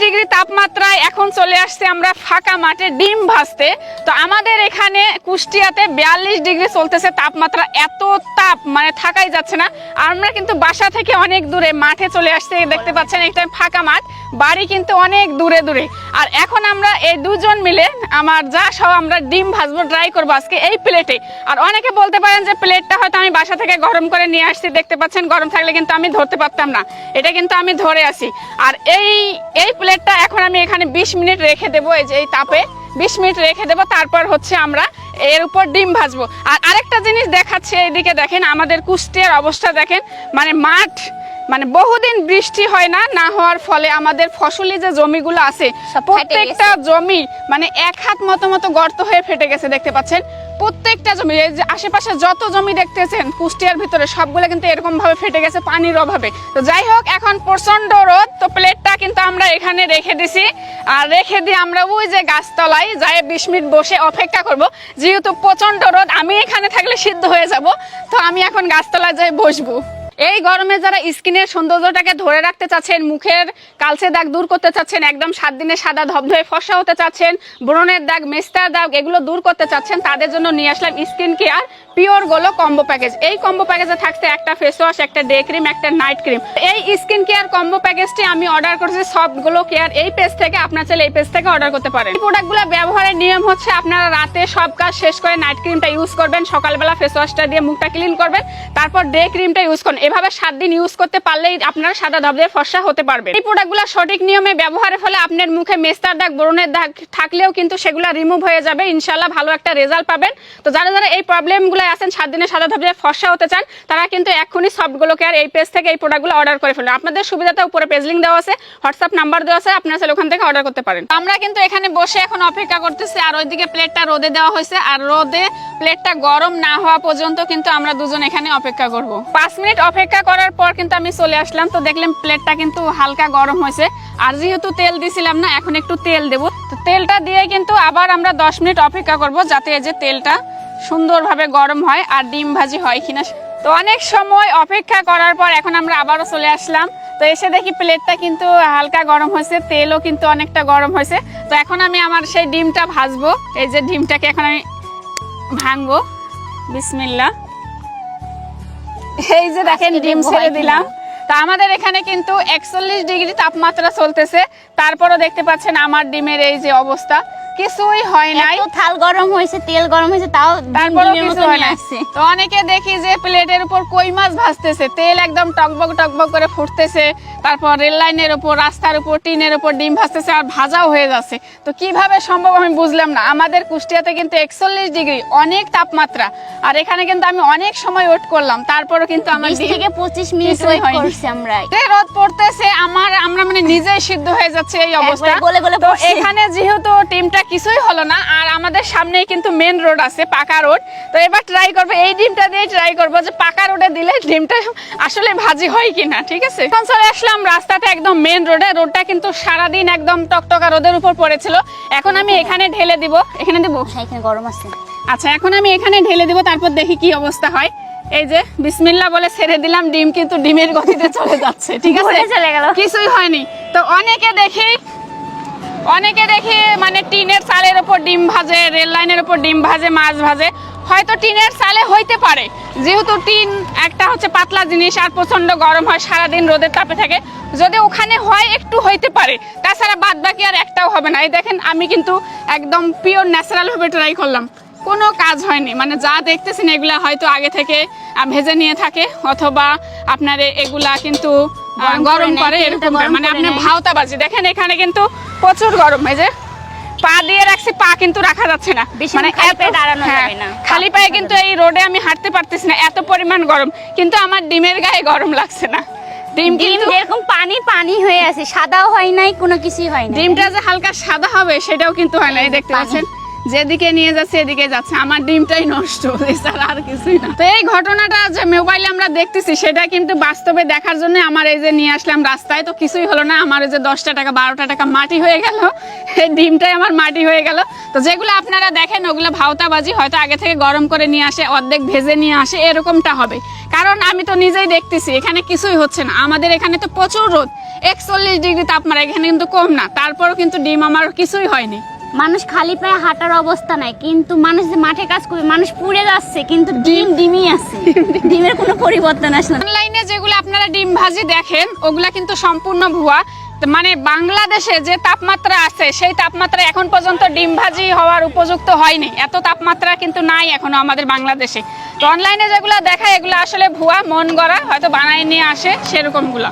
Degree তাপমাত্রায় এখন চলে আসছে আমরা ফাঁকা মাঠে ডিম ভাজতে। তো আমাদের এখানে কুষ্টিয়াতে 42 ডিগ্রি চলতেছে তাপমাত্রা, এত তাপ মানে থাকাই যাচ্ছে না। আর আমরা কিন্তু বাসা থেকে অনেক দূরে মাঠে চলে আসছে, দেখতে পাচ্ছেন একটা ফাঁকা মাঠ, বাড়ি কিন্তু অনেক দূরে দূরে। আর এখন আমরা এই দুজন মিলে আমার যা সব আমরা ডিম ভাজবো, ট্রাই করবো আজকে এই প্লেটে। আর অনেকে বলতে পারেন যে প্লেটটা হয়তো আমি বাসা থেকে গরম করে নিয়ে আসছি, দেখতে পাচ্ছেন গরম থাকলে কিন্তু আমি ধরতে পারতাম না, এটা কিন্তু আমি ধরে আছি। আর এই প্লেটটা এখন আমি এখানে 20 মিনিট রেখে দেবো, এই যে এই তাপে 20 মিনিট রেখে দেবো, তারপর হচ্ছে আমরা এর উপর ডিম ভাজবো। আর আরেকটা জিনিস দেখাচ্ছে, এইদিকে দেখেন আমাদের কুষ্টিয়ার অবস্থা দেখেন, মানে মাঠ মানে বহুদিন বৃষ্টি হয় না, না হওয়ার ফলে আমাদের ফসলি যে জমিগুলো আছে প্রত্যেকটা জমি মানে 1 হাত মতো গর্ত হয়ে ফেটে গেছে, দেখতে পাচ্ছেন প্রত্যেকটা জমি। এই যে আশেপাশে যত জমি দেখতেছেন কুষ্টিয়ার ভিতরে সবগুলো কিন্তু এরকম ভাবে ফেটে গেছে পানির অভাবে। তো যাই হোক, এখন প্রচন্ড রোদ, তো প্লেটটা কিন্তু আমরা এখানে রেখে দিছি। আর রেখে দিয়ে আমরা ওই যে গাছতলায় যাই 20 মিনিট বসে অপেক্ষা করব, যেহেতু প্রচন্ড রোদ, আমি এখানে থাকলে সিদ্ধ হয়ে যাব। তো আমি এখন গাছতলায় যাই বসবো। এই গরমে যারা স্কিনের সৌন্দর্যটাকে ধরে রাখতে চাচ্ছেন, মুখের কালচে দাগ দূর করতে চাচ্ছেন, একদম 7 দিনে সাদা ধবধবে ফর্সা হতে চাচ্ছেন, ব্রণের দাগ, মেস্তার দাগ এগুলো দূর করতে চাচ্ছেন, তাদের জন্য নিয়ে আসলাম skin care pure glow combo package. এই কম্বো প্যাকেজে থাকছে একটা ফেস ওয়াশ, একটা ডে ক্রিম, একটা নাইট ক্রিম। এই স্কিন কেয়ার কম্বো প্যাকেজটি আমি অর্ডার করেছি সফট গ্লো কেয়ার এই পেজ থেকে, আপনার চাইলে এই পেজ থেকে অর্ডার করতে পারেন। এই প্রোডাক্টগুলো ব্যবহারের নিয়ম হচ্ছে আপনারা রাতে সব কাজ শেষ করে নাইট ক্রিমটা ইউজ করবেন, সকালবেলা ফেস ওয়াশটা দিয়ে মুখটা ক্লিন করবেন, তারপর ডে ক্রিমটা ইউজ করবেন। এভাবে 7 দিন ইউজ করতে পারলেই আপনারা সাদা ধবধবে ফর্সা হতে পারবেন। এই প্রোডাক্টগুলো সঠিক নিয়মে ব্যবহারের ফলে আপনার মুখে মেস্তার দাগ, ব্রণের দাগ থাকলেও কিন্তু সেগুলো রিমুভ হয়ে যাবে, ইনশাআল্লাহ ভালো একটা রেজাল্ট পাবেন। তো যারা যারা এই প্রবলেমগুলো আছেন, 7 দিনে সাদা ধবধবে ফর্সা হতে চান, তারা কিন্তু এক্ষুনি সফট গ্লো কেয়ার এই পেজ থেকে এই প্রোডাক্টগুলো অর্ডার করে ফেলুন। আপনাদের সুবিধাতে উপরে পেজ লিংক দেওয়া আছে, হোয়াটসঅ্যাপ নাম্বার দেওয়া আছে, আপনারা চাইলে ওখান থেকে অর্ডার করতে পারেন। আমরা কিন্তু এখানে বসে এখন অপেক্ষা করতেছি, আর ওইদিকে প্লেটটা রোদে দেওয়া হয়েছে, আর রোদে প্লেটটা গরম না হওয়া পর্যন্ত কিন্তু আমরা দুজন এখানে অপেক্ষা করব। 5 মিনিট অপেক্ষা করার পর কিন্তু আমি চলে আসলাম। তো দেখলাম প্লেটটা কিন্তু হালকা গরম হয়েছে, আর যেহেতু তেল দিছিলাম না, এখন একটু তেল দেব। তো তেলটা দিয়ে কিন্তু আবার আমরা 10 মিনিট অপেক্ষা করব, যাতে এই যে তেলটা সুন্দরভাবে গরম হয় আর ডিম ভাজি হয় কিনা। তো অনেক সময় অপেক্ষা করার পর এখন আমরা আবারও চলে আসলাম। তো এসে দেখি প্লেটটা কিন্তু হালকা গরম হয়েছে, তেলও কিন্তু অনেকটা গরম হয়েছে। তো এখন আমি আমার সেই ডিমটা ভাজবো। এই যে ডিমটাকে এখন আমি ভাঙবো, বিসমিল্লাহ। এই যে দেখেন ডিম ছেড়ে দিলাম। তো আমাদের এখানে কিন্তু 41 ডিগ্রি তাপমাত্রা চলতেছে, তারপরও দেখতে পাচ্ছেন আমার ডিমের এই যে অবস্থা, কিছুই হয় নাই। থাল গরম হয়েছে, তেল গরম হয়েছে, তাও তারপরও কিছু হয় না। তো অনেকে দেখি যে প্লেটের উপর কই মাছ ভাজতেছে, তেল একদম টকবক টকবক করে ফুটতেছে, তারপর রেল লাইনের উপর, রাস্তার উপর, টিনের উপর ডিম ভাজতেছে, আর ভাজাও হয়ে যাচ্ছে। তো কিভাবে সম্ভব আমি বুঝলাম না। আমাদের কুষ্টিয়াতে কিন্তু 41 ডিগ্রি অনেক তাপমাত্রা, আর এখানে কিন্তু আমি অনেক সময় ওয়েট করলাম, তারপরও কিন্তু আমার 20 থেকে 25 মিনিট ওয়েট করছি আমরা। রোদ পড়তেছে, আমরা মানে নিজেই সিদ্ধ হয়ে যাচ্ছে এই অবস্থা। তো এখানে যেহেতু টিমটা কিছুই হলো না, আর আমাদের সামনেই কিন্তু মেন রোড আছে, পাকা রোড। তো এবার ট্রাই করবো এই ডিমটা দিয়ে, ট্রাই করবো যে পাকা রোডে দিলে ডিমটা আসলে ভাজি হয় কিনা। ঠিক আছে, এখন চলে আসলাম রাস্তাটা একদম মেন রোডে। রোডটা কিন্তু সারাদিন একদম টকটকা রোদের উপর পড়েছিল। এখন আমি এখানে ঢেলে দিব, এখানে দেবো, এখানে গরম আছে। আচ্ছা, এখন আমি এখানে ঢেলে দিব, তারপর দেখি কি অবস্থা হয়। এই যে বিসমিল্লাহ বলে ছেড়ে দিলাম, ডিম কিন্তু ডিমের গতিতে চলে যাচ্ছে। ঠিক আছে, চলে গেল, কিছুই হয়নি। তো অনেকে দেখি মানে টিনের চালের উপর ডিম ভাজে, রেল লাইনের উপর ডিম ভাজে, মাছ ভাজে। হয়তো টিনের চালে হইতে পারে, যেহেতু টিন একটা হচ্ছে পাতলা জিনিস, আর প্রচন্ড গরম হয়, সারাদিন রোদের তাপে থাকে। যদি ওখানে হয় একটু হইতে পারে, তাছাড়া বাদ বাকি আর একটাও হবে না। এই দেখেন আমি কিন্তু একদম পিওর ন্যাচারাল ভাবে ট্রাই করলাম, কোনো কাজ হয়নি। মানে যা দেখতেছেন এগুলা হয়তো আগে থেকে ভেজে নিয়ে থাকে, অথবা আপনার এগুলা কিন্তু গরম করে এরকম, মানে আপনি ভাওতাবাজি। দেখেন এখানে কিন্তু প্রচুর গরম, এই যে পা দিয়ে রাখছি, পা কিন্তু রাখা যাচ্ছে না, মানে খালি পায়ে কিন্তু এই রোডে আমি হাঁটতে পারতেছি না, এত পরিমাণ গরম। কিন্তু আমার ডিমের গায়ে গরম লাগছে না। ডিম যেরকম পানি পানি হয়ে আছে, সাদাও হয় নাই, কোনো কিছুই হয় না। ডিমটা যে হালকা সাদা হবে সেটাও কিন্তু হয় না। এই দেখতে পাচ্ছেন যেদিকে নিয়ে যাচ্ছে এদিকে যাচ্ছে, আমার ডিমটাই নষ্ট, এছাড়া আর কিছুই না। তো এই ঘটনাটা যে মোবাইলে আমরা দেখতেছি সেটা কিন্তু বাস্তবে দেখার জন্য আমার এই যে নিয়ে আসলাম রাস্তায়, তো কিছুই হলো না। আমার এই যে 10টা টাকা 12টা টাকা মাটি হয়ে গেল, এই ডিমটাই আমার মাটি হয়ে গেল। তো যেগুলো আপনারা দেখেন ওগুলো ভাওতাবাজি, হয়তো আগে থেকে গরম করে নিয়ে আসে, অর্ধেক ভেজে নিয়ে আসে, এরকমটা হবে। কারণ আমি তো নিজেই দেখতেছি এখানে কিছুই হচ্ছে না। আমাদের এখানে তো প্রচুর রোদ, 41 ডিগ্রি তাপমাত্রা, এখানে কিন্তু কম না, তারপরও কিন্তু ডিম আমার কিছুই হয়নি। মানুষ খালি পায়ে হাঁটার অবস্থা নাই, কিন্তু মানুষ যে মাঠে কাজ করবে মানুষ পুড়ে যাচ্ছে, কিন্তু ডিমই আছে, ডিমের কোনো পরিবর্তন আসে না। অনলাইনে যেগুলো আপনারা ডিম ভাজি দেখেন ওগুলা কিন্তু সম্পূর্ণ ভুয়া। মানে বাংলাদেশে যে তাপমাত্রা আছে সেই তাপমাত্রা এখন পর্যন্ত ডিম ভাজি হওয়ার উপযুক্ত হয়নি, এত তাপমাত্রা কিন্তু নাই এখনো আমাদের বাংলাদেশে। তো অনলাইনে যেগুলো দেখায় এগুলো আসলে ভুয়া, মন গড়া, হয়তো বানায় নিয়ে আসে সেরকমগুলো।